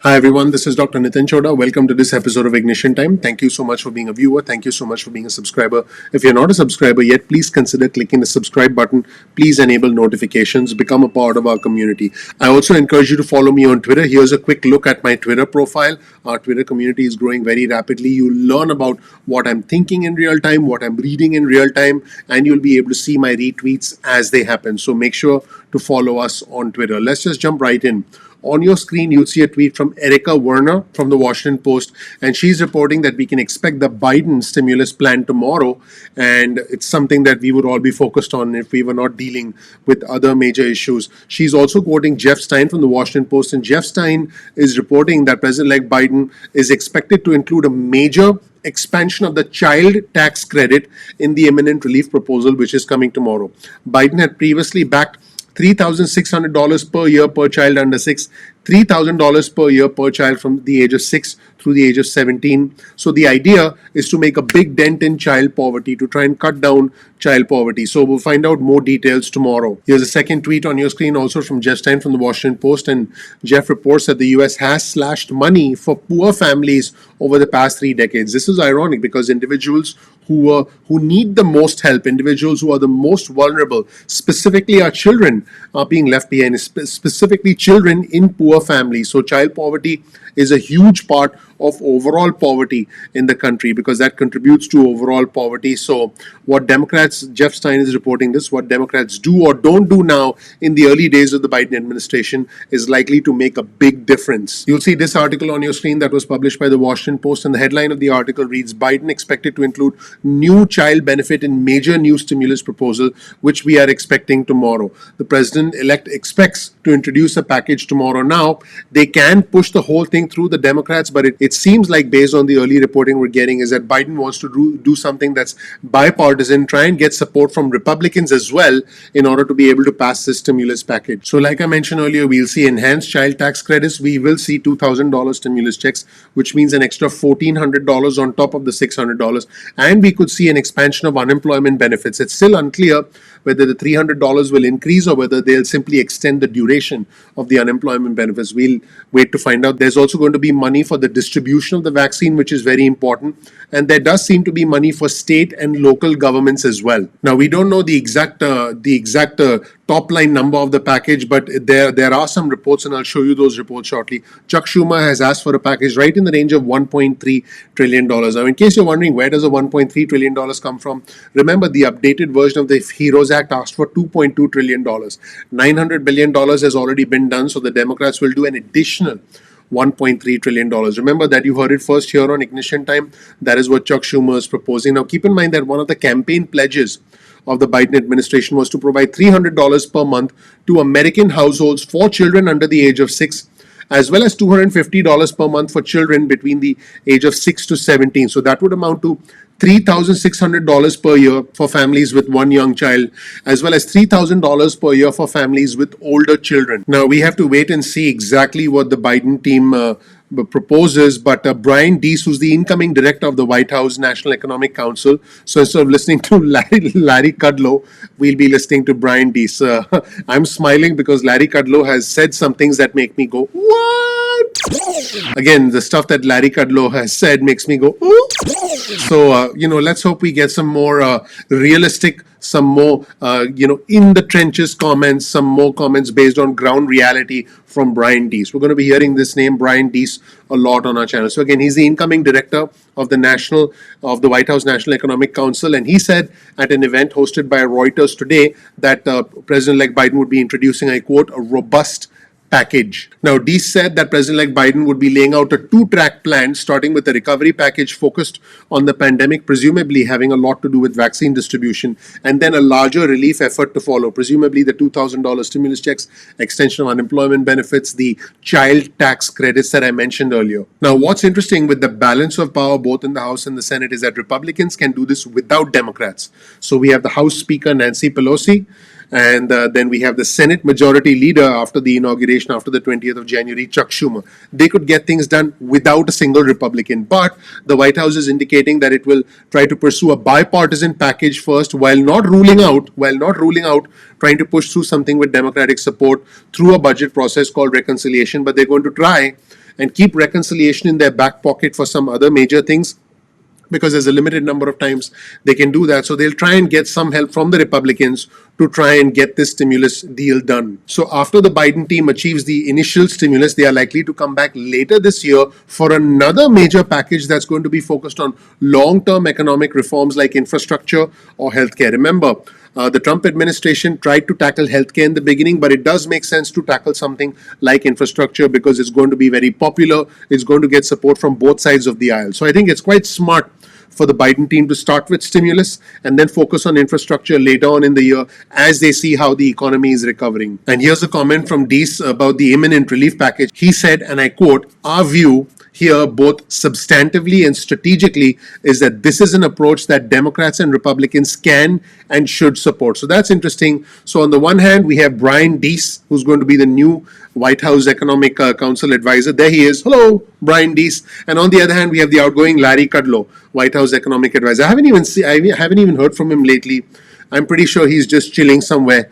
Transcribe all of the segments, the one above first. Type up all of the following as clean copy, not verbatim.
Hi everyone, this is Dr. Nitin Chhoda. Welcome to this episode of Ignition Time. Thank you so much for being a viewer. Thank you so much for being a subscriber. If you're not a subscriber yet, please consider clicking the subscribe button. Please enable notifications. Become a part of our community. I also encourage you to follow me on Twitter. Here's a quick look at my Twitter profile. Our Twitter community is growing very rapidly. You'll learn about what I'm thinking in real time, what I'm reading in real time, and you'll be able to see my retweets as they happen. So make sure to follow us on Twitter. Let's just jump right in. On your screen, you'll see a tweet from Erica Werner from the Washington Post, and she's reporting that we can expect the Biden stimulus plan tomorrow, and it's something that we would all be focused on if we were not dealing with other major issues. She's also quoting Jeff Stein from the Washington Post, and Jeff Stein is reporting that President-elect Biden is expected to include a major expansion of the child tax credit in the imminent relief proposal, which is coming tomorrow. Biden had previously backed $3,600 per year per child under 6, $3,000 per year per child from the age of 6 through the age of 17. So the idea is to make a big dent in child poverty, to try and cut down child poverty. So we'll find out more details tomorrow. Here's a second tweet on your screen also from Jeff Stein from the Washington Post, and Jeff reports that the US has slashed money for poor families over the past 3 decades. This is ironic because individuals who need the most help, individuals who are the most vulnerable, specifically our children, are being left behind, specifically children in poor families. So child poverty is a huge part of overall poverty in the country because that contributes to overall poverty. So what Democrats, Jeff Stein is reporting this, what Democrats do or don't do now in the early days of the Biden administration is likely to make a big difference. You'll see this article on your screen that was published by the Washington Post, and the headline of the article reads, Biden expected to include new child benefit in major new stimulus proposal, which we are expecting tomorrow. The president-elect expects to introduce a package tomorrow. Now, they can push the whole thing through the Democrats, but it seems like based on the early reporting we're getting is that Biden wants to do something that's bipartisan, try and get support from Republicans as well in order to be able to pass this stimulus package. So like I mentioned earlier, we'll see enhanced child tax credits. We will see $2,000 stimulus checks, which means an extra $1,400 on top of the $600. And we could see an expansion of unemployment benefits. It's still unclear whether the $300 will increase or whether they'll simply extend the duration of the unemployment benefits. We'll wait to find out. There's also going to be money for the distribution of the vaccine, which is very important. And there does seem to be money for state and local governments as well. Now, we don't know the exact top line number of the package, but there are some reports, and I'll show you those reports shortly. Chuck Schumer has asked for a package right in the range of $1.3 trillion. Now, in case you're wondering where does the $1.3 trillion come from, remember the updated version of the HEROES Act asked for $2.2 trillion. $900 billion has already been done, so the Democrats will do an additional $1.3 trillion. Remember that you heard it first here on Ignition Time. That is what Chuck Schumer is proposing. Now, keep in mind that one of the campaign pledges of the Biden administration was to provide $300 per month to American households for children under the age of 6, as well as $250 per month for children between the age of 6 to 17. So that would amount to $3,600 per year for families with one young child, as well as $3,000 per year for families with older children. Now, we have to wait and see exactly what the Biden team proposes, but Brian Deese, who's the incoming director of the White House National Economic Council, so instead of listening to Larry Kudlow, we'll be listening to Brian Deese. I'm smiling because Larry Kudlow has said some things that make me go, what? Again, the stuff that Larry Kudlow has said makes me go, ooh. So, let's hope we get some more realistic, some more, in the trenches comments, some more comments based on ground reality from Brian Deese. We're going to be hearing this name, Brian Deese, a lot on our channel. So again, he's the incoming director of the White House National Economic Council, and he said at an event hosted by Reuters today that President-elect Biden would be introducing, I quote, a robust package. Now, Deese said that President-elect Biden would be laying out a two-track plan, starting with a recovery package focused on the pandemic, presumably having a lot to do with vaccine distribution, and then a larger relief effort to follow, presumably the $2,000 stimulus checks, extension of unemployment benefits, the child tax credits that I mentioned earlier. Now, what's interesting with the balance of power both in the House and the Senate is that Republicans can do this without Democrats. So we have the House Speaker, Nancy Pelosi, and then we have the Senate Majority Leader after the inauguration, after the 20th of January, Chuck Schumer. They could get things done without a single Republican. But the White House is indicating that it will try to pursue a bipartisan package first while not ruling out trying to push through something with Democratic support through a budget process called reconciliation. But they're going to try and keep reconciliation in their back pocket for some other major things, because there's a limited number of times they can do that. So they'll try and get some help from the Republicans to try and get this stimulus deal done. So after the Biden team achieves the initial stimulus, they are likely to come back later this year for another major package that's going to be focused on long-term economic reforms like infrastructure or healthcare. Remember, the Trump administration tried to tackle healthcare in the beginning, but it does make sense to tackle something like infrastructure because it's going to be very popular. It's going to get support from both sides of the aisle. So I think it's quite smart for the Biden team to start with stimulus and then focus on infrastructure later on in the year as they see how the economy is recovering. And here's a comment from Dees about the imminent relief package. He said, and I quote, "Our view here, both substantively and strategically, is that this is an approach that Democrats and Republicans can and should support." So that's interesting. So on the one hand, we have Brian Dees, who's going to be the new White House Economic Council advisor. There he is. Hello, Brian Dees. And on the other hand, we have the outgoing Larry Kudlow, White House Economic advisor. I haven't even heard from him lately. I'm pretty sure he's just chilling somewhere,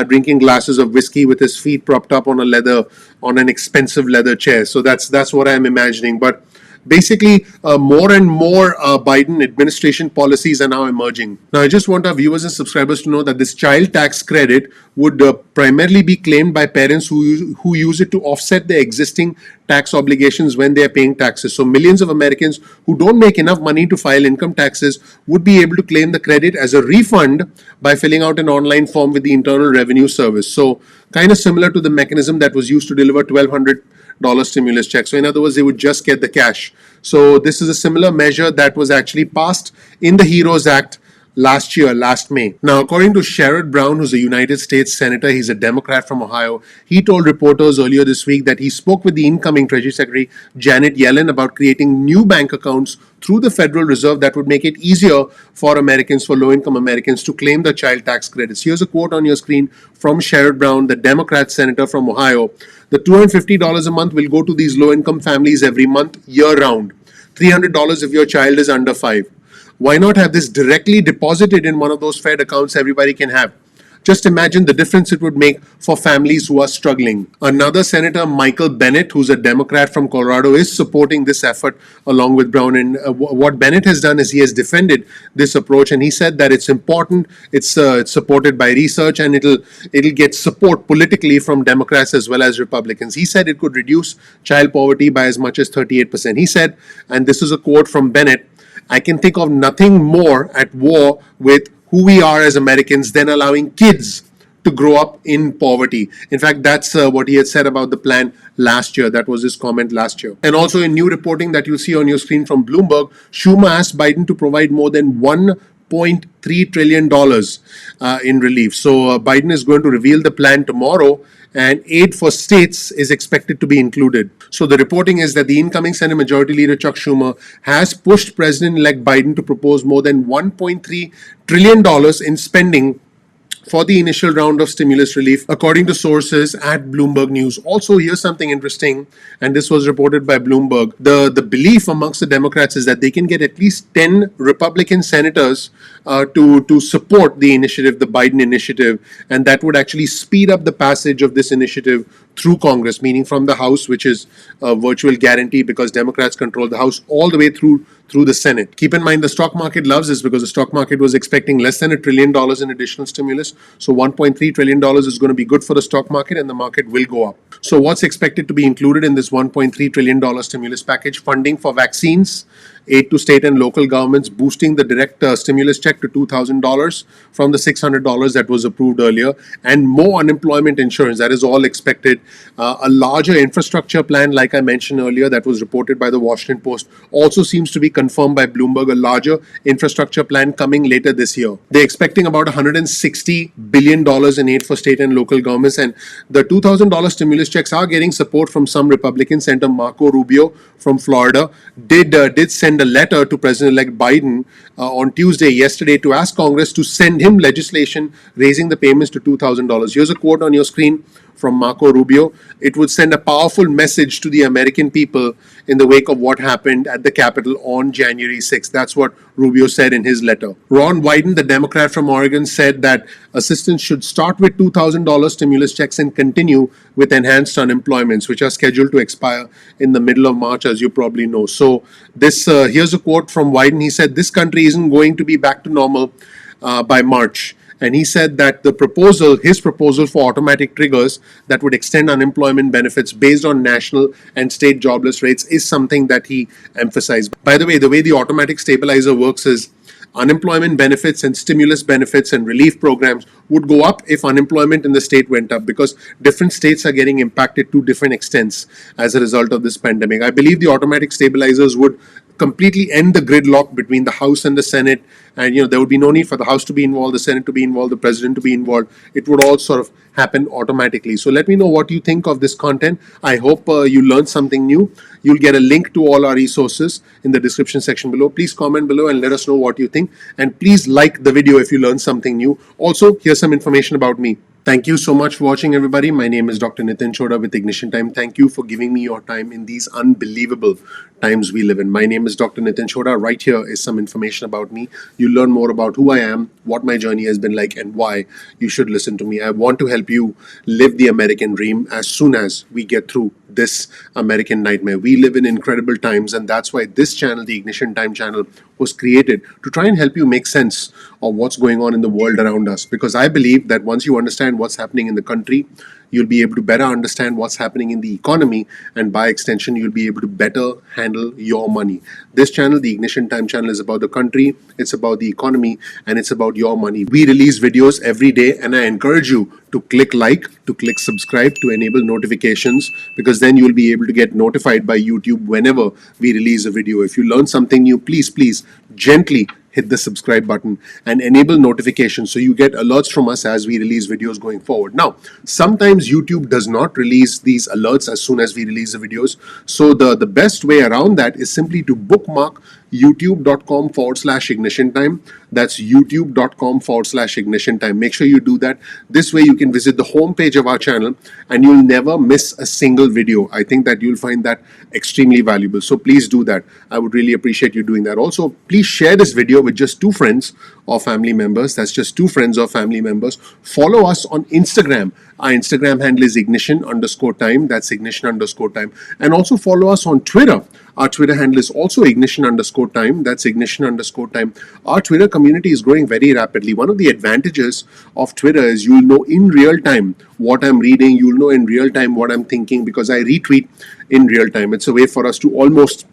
drinking glasses of whiskey with his feet propped up on an expensive leather chair. So that's what I'm imagining. But basically, more and more Biden administration policies are now emerging. Now, I just want our viewers and subscribers to know that this child tax credit would primarily be claimed by parents who use it to offset their existing tax obligations when they are paying taxes. So millions of Americans who don't make enough money to file income taxes would be able to claim the credit as a refund by filling out an online form with the Internal Revenue Service. So kind of similar to the mechanism that was used to deliver $1,200 stimulus checks. So in other words, they would just get the cash. So this is a similar measure that was actually passed in the HEROES Act last May. Now, according to Sherrod Brown, who's a United States Senator, he's a Democrat from Ohio, he told reporters earlier this week that he spoke with the incoming Treasury Secretary Janet Yellen about creating new bank accounts through the Federal Reserve that would make it easier for low-income Americans to claim the child tax credits. Here's a quote on your screen from Sherrod Brown, the Democrat Senator from Ohio. "The $250 a month will go to these low-income families every month, year-round. $300 if your child is under 5. Why not have this directly deposited in one of those Fed accounts everybody can have? Just imagine the difference it would make for families who are struggling." Another Senator, Michael Bennet, who's a Democrat from Colorado, is supporting this effort along with Brown. And what Bennet has done is he has defended this approach, and he said that it's important, it's supported by research, and it'll get support politically from Democrats as well as Republicans. He said it could reduce child poverty by as much as 38%. He said, and this is a quote from Bennet, "I can think of nothing more at war with who we are as Americans than allowing kids to grow up in poverty." In fact, that's what he had said about the plan last year. That was his comment last year. And also in new reporting that you see on your screen from Bloomberg, Schumer asked Biden to provide more than $1.3 trillion in relief. So Biden is going to reveal the plan tomorrow, and aid for states is expected to be included. So the reporting is that the incoming Senate Majority Leader Chuck Schumer has pushed President-elect Biden to propose more than $1.3 trillion in spending for the initial round of stimulus relief, according to sources at Bloomberg News. Also, here's something interesting, and this was reported by Bloomberg. The belief amongst the Democrats is that they can get at least 10 Republican senators to support the initiative, the Biden initiative, and that would actually speed up the passage of this initiative through Congress, meaning from the House, which is a virtual guarantee because Democrats control the House, all the way through the Senate. Keep in mind, the stock market loves this because the stock market was expecting less than $1 trillion in additional stimulus. So $1.3 trillion is going to be good for the stock market, and the market will go up. So what's expected to be included in this $1.3 trillion stimulus package? Funding for vaccines, aid to state and local governments, boosting the direct stimulus check to $2,000 from the $600 that was approved earlier, and more unemployment insurance. That is all expected. A larger infrastructure plan, like I mentioned earlier, that was reported by the Washington Post, also seems to be confirmed by Bloomberg. A larger infrastructure plan coming later this year. They're expecting about $160 billion in aid for state and local governments, and the $2,000 stimulus checks are getting support from some Republicans. Senator Marco Rubio from Florida did send a letter to President-elect Biden on Tuesday, yesterday, to ask Congress to send him legislation raising the payments to $2,000. Here's a quote on your screen from Marco Rubio. It would send a powerful message to the American people in the wake of what happened at the Capitol on January 6th. That's what Rubio said in his letter. Ron Wyden, the Democrat from Oregon, said that assistance should start with $2,000 stimulus checks and continue with enhanced unemployments, which are scheduled to expire in the middle of March, as you probably know. So, here's a quote from Wyden. He said, "This country isn't going to be back to normal by March." And he said that his proposal for automatic triggers that would extend unemployment benefits based on national and state jobless rates is something that he emphasized. By the way the automatic stabilizer works is unemployment benefits and stimulus benefits and relief programs would go up if unemployment in the state went up, because different states are getting impacted to different extents as a result of this pandemic. I believe the automatic stabilizers would completely end the gridlock between the House and the Senate, and there would be no need for the House to be involved, the Senate to be involved, the President to be involved. It would all sort of happen automatically. So let me know what you think of this content. I hope you learned something new. You'll get a link to all our resources in the description section below. Please comment below and let us know what you think, and please like the video if you learned something new. Also, here's some information about me. Thank you so much for watching, everybody. My name is Dr. Nitin Chhoda with Ignition Time. Thank you for giving me your time in these unbelievable times we live in. My name is Dr. Nitin Chhoda. Right here is some information about me. You'll learn more about who I am, what my journey has been like, and why you should listen to me. I want to help you live the American dream as soon as we get through this American nightmare. We live in incredible times, and that's why this channel, the Ignition Time channel, was created to try and help you make sense of what's going on in the world around us. Because I believe that once you understand what's happening in the country, you'll be able to better understand what's happening in the economy, and by extension, you'll be able to better handle your money. This channel, the Ignition Time channel, is about the country, it's about the economy, and it's about your money. We release videos every day, and I encourage you to click like, to click subscribe, to enable notifications, because then you'll be able to get notified by YouTube whenever we release a video. If you learn something new, please gently hit the subscribe button and enable notifications so you get alerts from us as we release videos going forward. Now, sometimes YouTube does not release these alerts as soon as we release the videos. So the best way around that is simply to bookmark youtube.com/ignition time. That's youtube.com/ignition time. Make sure you do that. This way you can visit the homepage of our channel and you'll never miss a single video. I think that you'll find that extremely valuable. So please do that. I would really appreciate you doing that. Also, please share this video with just 2 friends or family members. That's just 2 friends or family members. Follow us on Instagram. Our Instagram handle is ignition_time. That's ignition_time. And also follow us on Twitter. Our Twitter handle is also ignition_time. That's ignition_time. Our Twitter community is growing very rapidly. One of the advantages of Twitter is you'll know in real time what I'm reading. You'll know in real time what I'm thinking, because I retweet in real time. It's a way for us to almost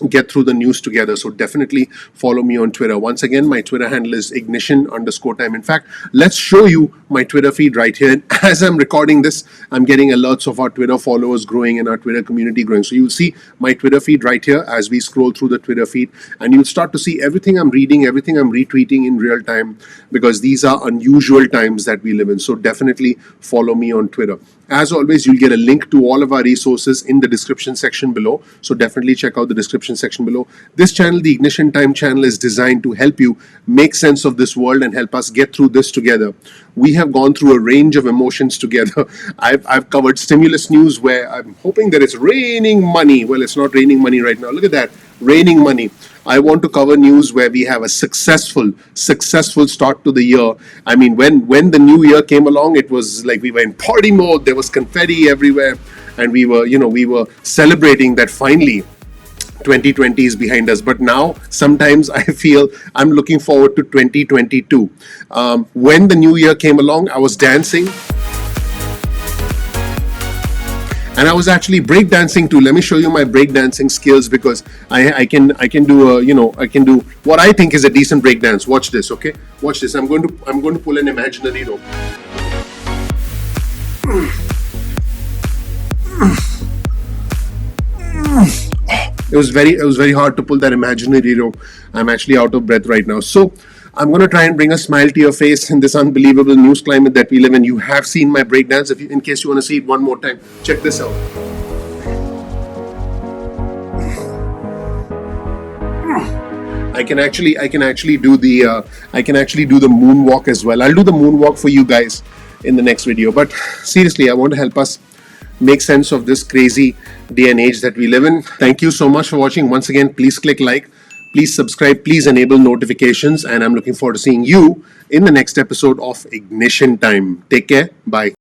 get through the news together. So definitely follow me on Twitter. Once again, my Twitter handle is ignition_time. In fact, let's show you my Twitter feed right here. As I'm recording this, I'm getting alerts of our Twitter followers growing and our Twitter community growing. So you'll see my Twitter feed right here as we scroll through the Twitter feed, and you'll start to see everything I'm reading, everything I'm retweeting in real time, because these are unusual times that we live in. So definitely follow me on Twitter. As always, you'll get a link to all of our resources in the description section below. So definitely check out the description section below. This channel, the Ignition Time channel, is designed to help you make sense of this world and help us get through this together. We have gone through a range of emotions together. I've covered stimulus news where I'm hoping that it's raining money. Well, it's not raining money right now. Look at that, raining money. I want to cover news where we have a successful start to the year. I mean, when the new year came along, it was like we were in party mode. There was confetti everywhere, and we were celebrating that finally 2020 is behind us. But now sometimes I feel I'm looking forward to 2022. When the new year came along, I was dancing. And I was actually breakdancing too. Let me show you my breakdancing skills, because I can do what I think is a decent breakdance. Watch this, okay? Watch this. I'm going to pull an imaginary rope. It was very hard to pull that imaginary rope. I'm actually out of breath right now. So I'm going to try and bring a smile to your face in this unbelievable news climate that we live in. You have seen my breakdance. In case you want to see it one more time, check this out. I can actually do the moonwalk as well. I'll do the moonwalk for you guys. in the next video. But seriously, I want to help us make sense of this crazy day and age that we live in. Thank you so much for watching. Once again, please click like, please subscribe, please enable notifications, and I'm looking forward to seeing you in the next episode of Ignition Time. Take care. Bye.